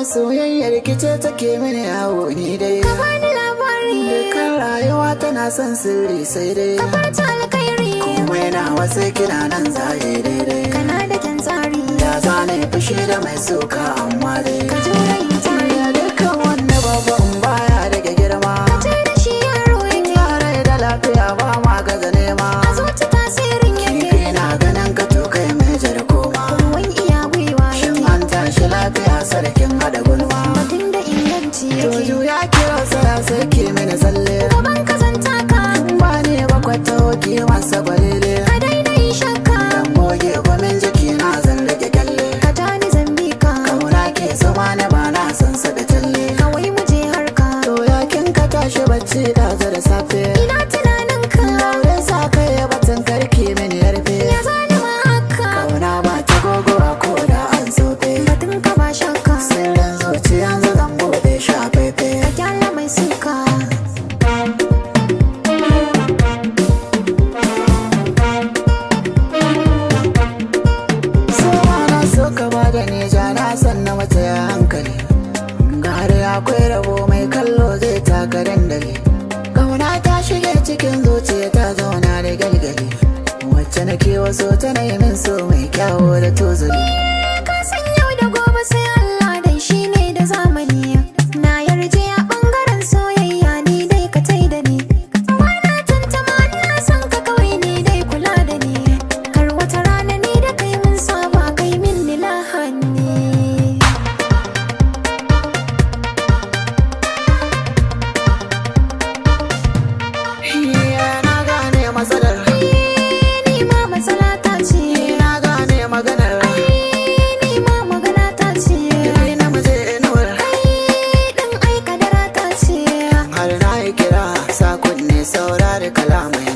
Soyayyar kice take mini yawo ni dai. Ka bani labari. Dukkan rayuwa tana son sirri sai dai. Ka fata alkhairi. Komai na wasu kina nan zaye daidai. Kana da kyan tsari. Ya zane fushi da mai suka amma dai. Ka jure yin tari. Ya dukkan wanda babban baya daga girma. Ka ce da shi yaro yake. Yare da lafiya ba ma gaza nema. A zuci tasirin yake. Kifi na ganin ka to kai mai jar koma. Ruwan iya gwiwa Shin yake. an tashi lafiya sarkin hada gulma. Batun da inganci yake. Joju ya kira saya sai ke mini tsalle. Gaban ka zan taka. Ba ne bakwata hoki masa gwalele. Ka daina yin shakka. Dan goge gomin jiki na zan rage kyalle. Ka ja ni zan bi ka. Kauna ke zama na ba na san sa da talle. Kawai mu je harka. To yakin ka tashi bacci da da safe. Ina tunanin ka. Daure sa kai batun karki mini yarfe. Ya zani ma haka. Kauna ba ta gogowa ko da an sofe. Batun ka ba shakka. Sirrin zuciya zan bude shafefe. Ka kyala mai suka. Da neja na san na mace ya hankali gare akwai rabo mai kallo zai taka dandali. Kauna ta shige cikin zuciya ta zauna da galgali. Wacce nake waso tana yi min so mai kyawo da tozali. Ka san yau da gobe sai Allah dai shi ne da zamani. Na yarje a ɓangaren soyayya ni dai ka tai da ni. Bana tantama ina son ka kawai ni dai kula da ni. Kar wata rana ni da kai mun saba kai min ni lahani. Na gane matsalar. Ni ma matsala ta ce. Na gane maganar. Ni ma magana ta ce. Ni na mace inuwar. Ɗan aika dara ta ce. Har na yi kira sakon ne saurari kalamai.